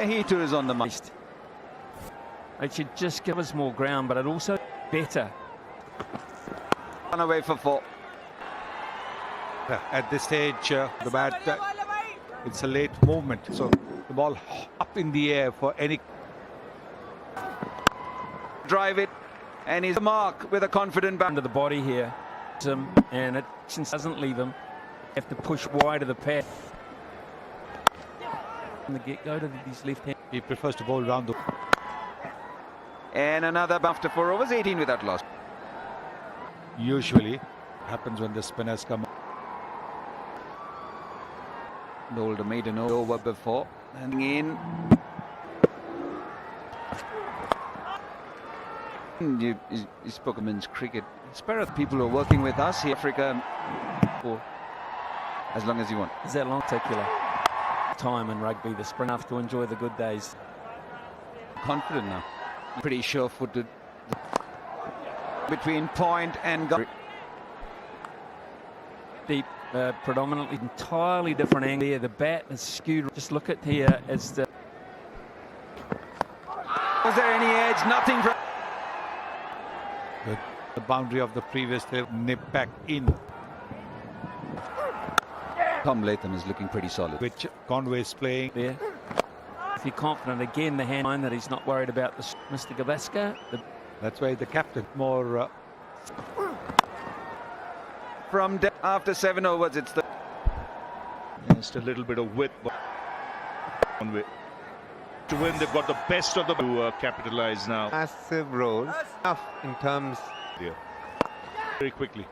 He too is on the mark. It should just give us more ground, but it also better. Run away for 4. At this stage, the bat, it's a late movement, so the ball up in the air for any. Drive it, and he's the mark with a confident bat. Under the body here, and it doesn't leave him. Have to push wide of the pad. From the get-go to his left hand. He prefers to bowl round the. And another after 4 overs, 18 without loss. Usually happens when the spinners come. Bowled a maiden over before, and in. You spoke of men's cricket. Spare the people who are working with us here, Africa, for as long as you want. Is that long? Particular time in rugby, the spring enough to enjoy the good days. Confident now. Pretty sure-footed. Between point and goal. Deep, predominantly entirely different angle here. The bat is skewed. Just look at here as the. Was there any edge? Nothing. The boundary of the previous day nipped back in. Tom Latham is looking pretty solid. Which Conway is playing. There. If you're confident, again, the hand line that he's not worried about this, Mr. Gavaskar. That's why the captain more. From after 7 overs, it's the. Just a little bit of width. Conway. To win, they've got the best of the to capitalize now. Massive role in terms. Yeah. Very quickly.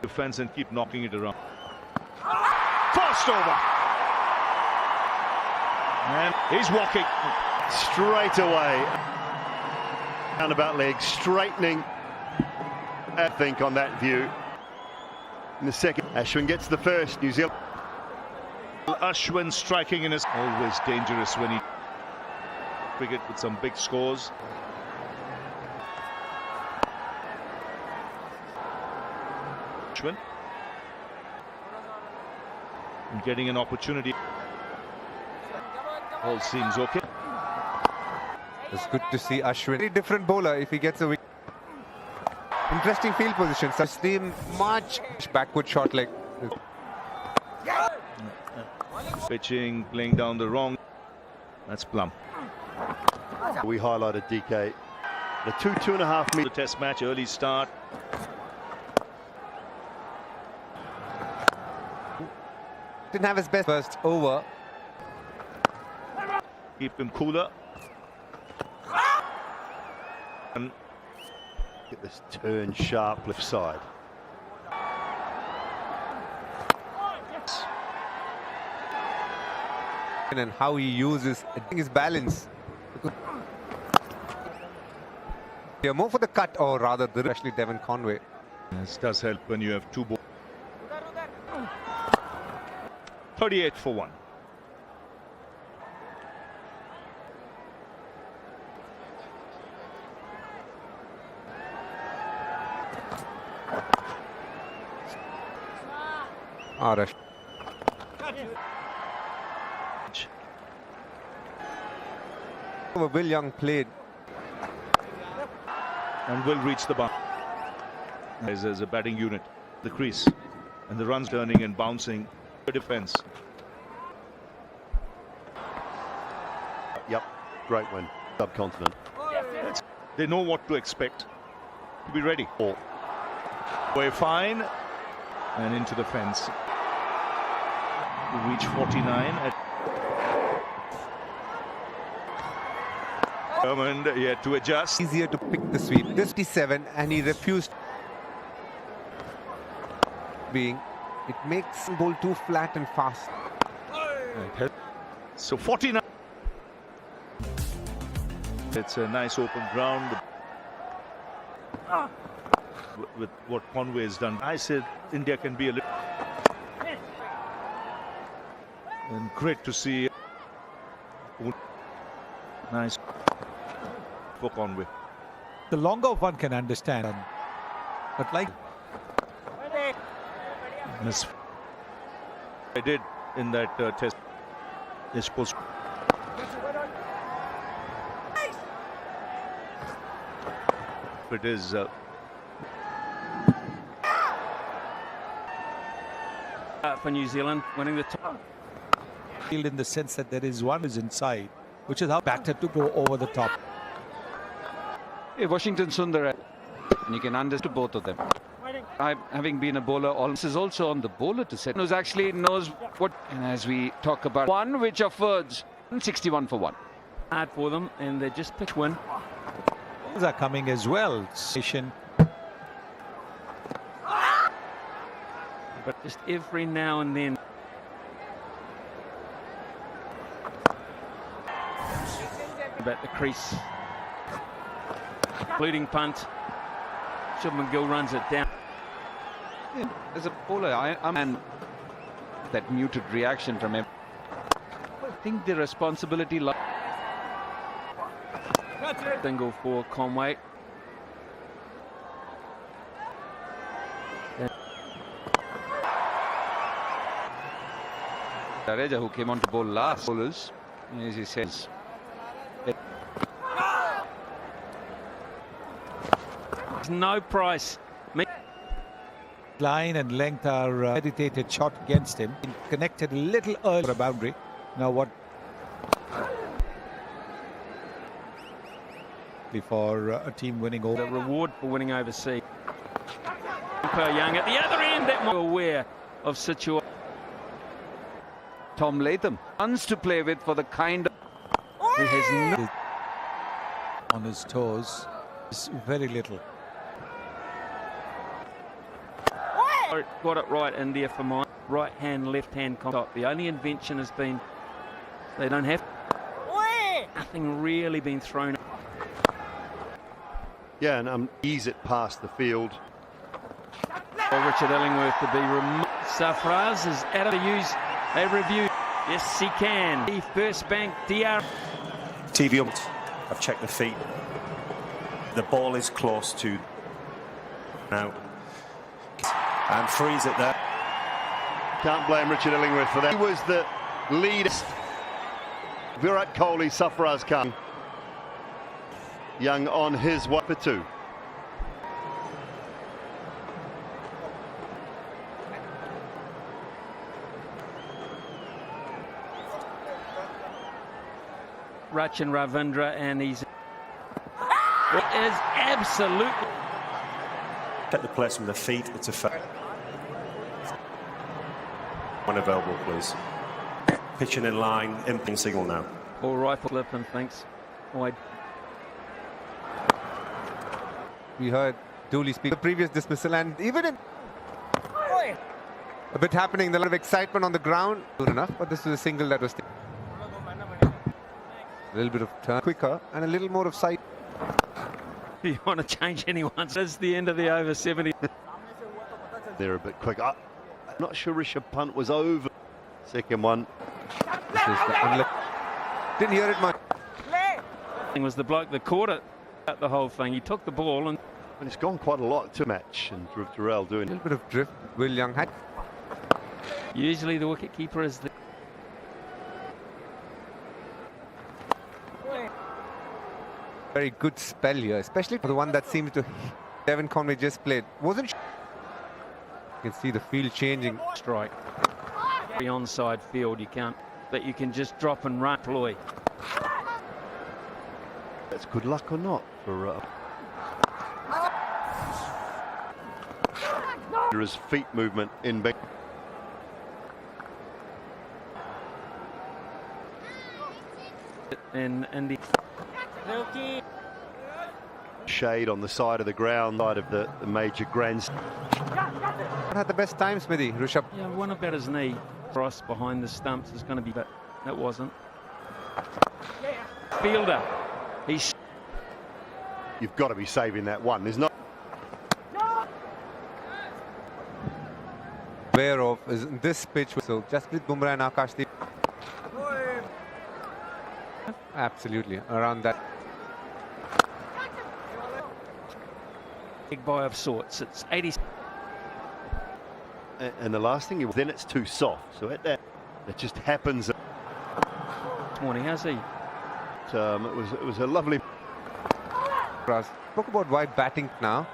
Defense and keep knocking it around. Fast over. And he's walking straight away. Roundabout leg, straightening. I think on that view. In the second, Ashwin gets the first. New Zealand. Ashwin striking in is always dangerous when he cricket with some big scores. Ashwin getting an opportunity. All seems okay. It's good to see Ashwin. Very different bowler if he gets a wicket. Interesting field position. Such the much backward shot leg. Pitching, playing down the wrong. That's plump. We highlighted DK. The 2.5 The test match, early start. Didn't have his best first over. Keep him cooler. And Get this turn sharp left side. And how he uses his balance. Yeah, more for the cut, or rather, actually Devon Conway. this does help when you have 2 balls. 38 for 1. Arash. Will Young played. And will reach the bar. As a batting unit, the crease. And the runs turning and bouncing. Defense. Yep, great win. Subcontinent. They know what to expect. To be ready. Way fine. And into the fence. To reach 49. Determined yet to adjust. Easier to pick the sweep. 57, and he refused. It makes bowl too flat and fast. So 49. It's a nice open ground. With what Conway has done, I said India can be a little. And great to see. Nice for Conway. The longer one can understand, but like. Miss. I did in that test. They're supposed It is For New Zealand, winning the top. Field in the sense that there is one is inside, which is how batter to go over the top. Hey, Washington Sundar, and you can understand both of them. Having been a bowler, this is also on the bowler to set. Who actually knows what. And as we talk about one, which affords 61 for 1. Hard for them, and they just pitch win. Those are coming as well. But just every now and then. About the crease. Including punt. Shubman Gill runs it down. Yeah, as a bowler, I'm that muted reaction from him. I think the responsibility lies. Single for Conway. Jadeja, who came on to bowl last, bowlers, as he says. There's no price. Line and length are meditated shot against him. Connected a little early for a boundary. Now what? For a team winning over. The reward for winning overseas. Young at the other end, that more aware of situation. Tom Latham wants to play with for the kind of. He has no on his toes. It's very little. Got it right, India, for my right hand, left hand contact. The only invention has been they don't have nothing really been thrown. Yeah, and ease it past the field. For Richard Illingworth to be removed. Safraz is out of the use. They review. Yes, he can. The first bank, DR. TV up. I've checked the feet. The ball is close to now. And frees it there. Can't blame Richard Illingworth for that. He was the leader. Virat Kohli, Safraz Khan. Young on his way for 2. Rachin Ravindra, and he's. It is absolutely. Check the placement of the feet. It's a fact. One available, please. Pitching in line, imping signal now. All rifle flip and thanks. Wide. We heard Dooley speak the previous dismissal, and even in a bit happening, a lot of excitement on the ground. Good enough, but this was a single that was a little bit of turn quicker and a little more of sight. If you want to change anyone, so it's the end of the over 70. They're a bit quick. I'm not sure Rishabh Pant was over. Second one. Didn't hear it much. It was the bloke that caught it at the whole thing. He took the ball and it's gone quite a lot to match, and Dhruv Durrell doing A little bit of drift. Will Young had. usually the wicket keeper is the. Very good spell here, especially for the one that seemed to Devon Conway just played. Wasn't. You can see the field changing. Strike. The onside field, you can't, but you can just drop and run. Ploy. That's good luck or not for his feet movement in big. In the Shade on the side of the ground, side of the major grandstand. Had the best time, Smithy. Rishabh. yeah, one about his knee. Cross behind the stumps is going to be, but that wasn't. Fielder. He's. You've got to be saving that one. There's no. Aware of is this pitch. So Jasprit Bumrah and Akashdeep. Absolutely around that. Big boy of sorts. It's 80. And the last thing, then it's too soft. So at that, it just happens. This morning, has he? It was a lovely. Spoke about why batting now.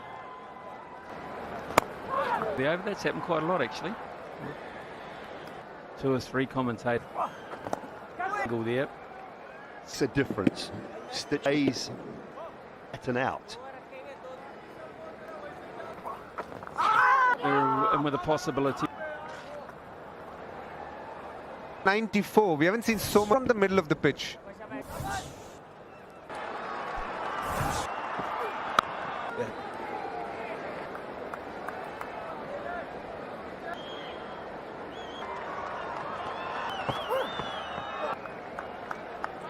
The over, that's happened quite a lot actually. 2 or 3 commentators. Go there. It's a difference. Stays at and out. And with a possibility. 94. We haven't seen so much from the middle of the pitch.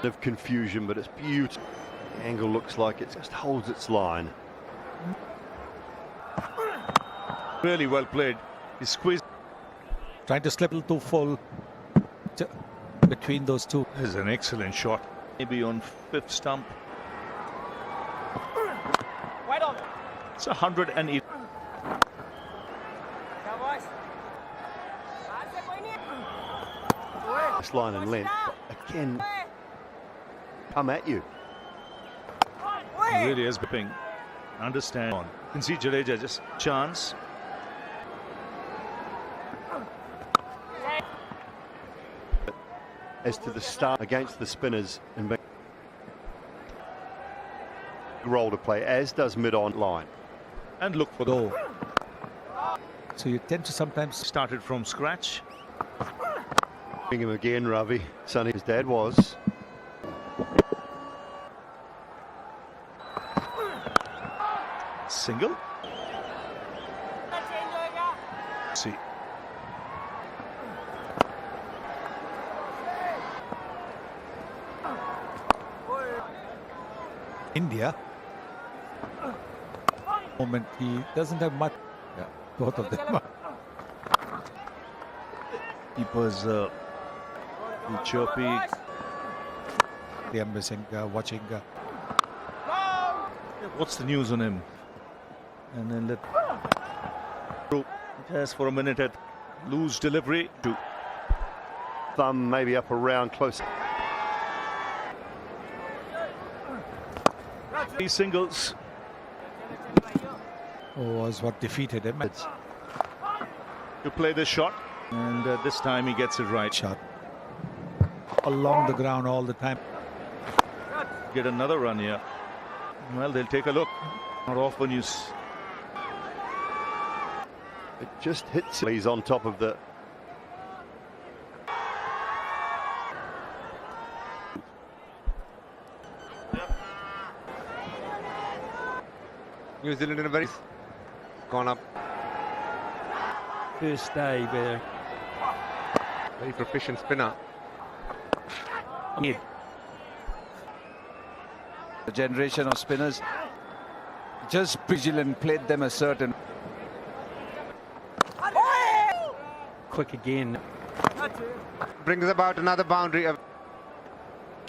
Of confusion, but it's beautiful. The angle looks like it just holds its line. Really well played. He squeezed. Trying to slip a little too full between those two. This is an excellent shot. Maybe on 5th stump. It's 108. This line and length, but again, come at you. He really is whipping. Understand. You can see Jadeja just chance. As to the start against the spinners and role to play, as does mid-on line. And look for the Go. So you tend to sometimes started from scratch. Bring him again, Ravi. Sonny, his dad was. Single. See. India. Moment he doesn't have much. Yeah, both of them. Keepers be chirpy. They are missing, watching. What's the news on him? And then let just for a minute at loose delivery. Thumb maybe up around close. 3 singles. Was what defeated him. To play this shot, and this time he gets it right. Shot along the ground all the time. Get another run here. Well, they'll take a look. Not often you. It just hits him. He's on top of the. New Zealand in a very gone up. First day there. Very proficient spinner. Yeah. The generation of spinners just vigilant, played them a certain. Quick again. Brings about another boundary.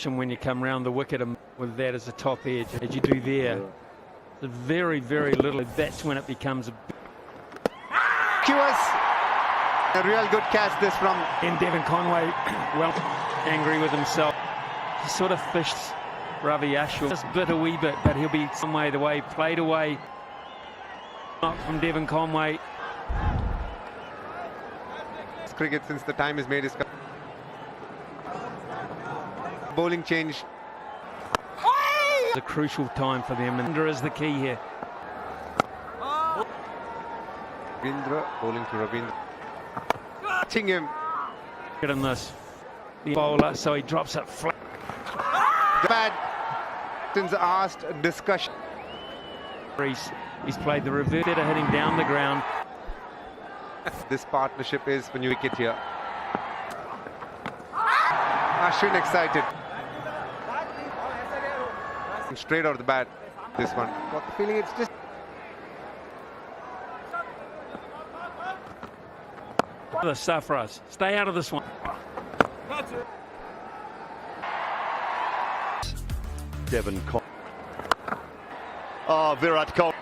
When you come round the wicket and with that as a top edge, as you do there, the very, very little. That's when it becomes a. Cures. A real good catch this from. And Devon Conway, well, angry with himself. He sort of fished Ravi Ashwin. Just bit a wee bit, but he'll be some way the way played away. Not from Devon Conway. Cricket since the time is made his bowling change. It's a crucial time for them, and under is the key here. Ravindra bowling to Ravindra. Catching him. Get him this. The bowler, so he drops it flat. Bad. Since asked discussion. He's played the reverse, better hitting down the ground. This partnership is for new wicket here. Ashwin excited. Straight out of the bat. This one. Got the feeling it's just. The stuff for us. Stay out of this one. Devon Conway. Oh, Virat Kohli.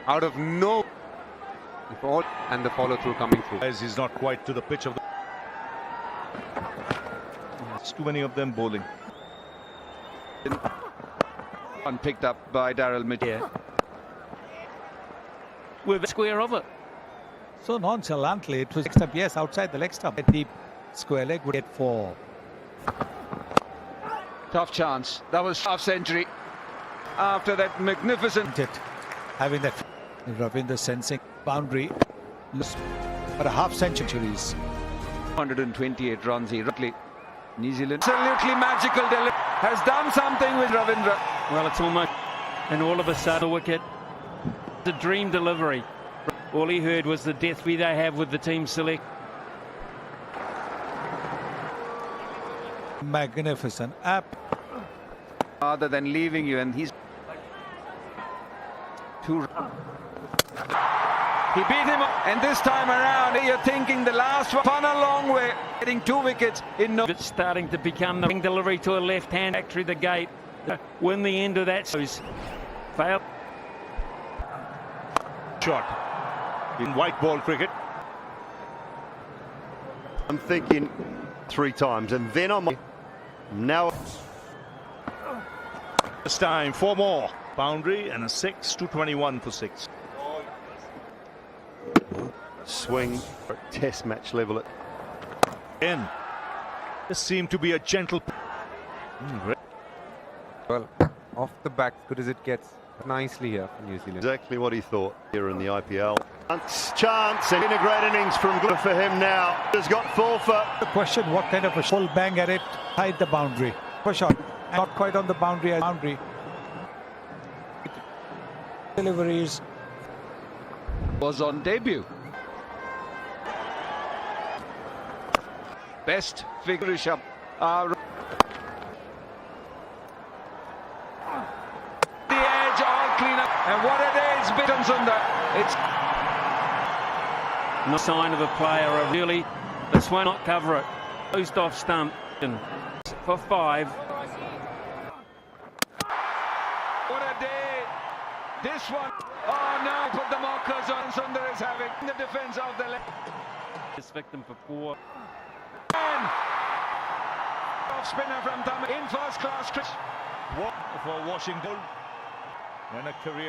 Out of no. And the follow through coming through. As he's not quite to the pitch of the. There's too many of them bowling. One picked up by Daryl Mitchell. Yeah. With a square of it. So nonchalantly, it was next up, yes, outside the leg stump. A deep square leg would get 4. Tough chance. That was half century. After that magnificent Having that Ravinder sensing boundary. But a half centuries. 128 runs he roughly. New Zealand absolutely magical delivery. Has done something with Ravindra. Well, it's almost, and all of a sudden, a wicket. The dream delivery. All he heard was the death they have with the team select. Magnificent app. Rather than leaving you, and he's too. He beat him up, and this time around, you're thinking the last one fun a long way, getting 2 wickets in no. It's starting to become the delivery to a left hand back through the gate. Win the end of that. Fail. Shot in white ball cricket. I'm thinking 3 times, and then I'm now. This time 4 more. Boundary and a 6, 221 for 6. Swing at test match level. Again, this seemed to be a gentle. Well, off the back, good as it gets. Nicely here for New Zealand. Exactly what he thought here in the IPL. Chance, and in a great innings from good for him now. Has got 4 for. The question, what kind of a full bang at it? Hide the boundary. For shot. Not quite on the boundary. Deliveries. Was on debut. Best figure Rishabh. The edge, all clean up. And what it is, Bitan Sundar. It's No sign of a player. Really, this one not cover it. Post off stump. For 5. what a day. This one. Oh no, put the markers on. Sundar is having the defense of the leg. This victim for 4. And off spinner from Tamil in first class. What for Washington and a career.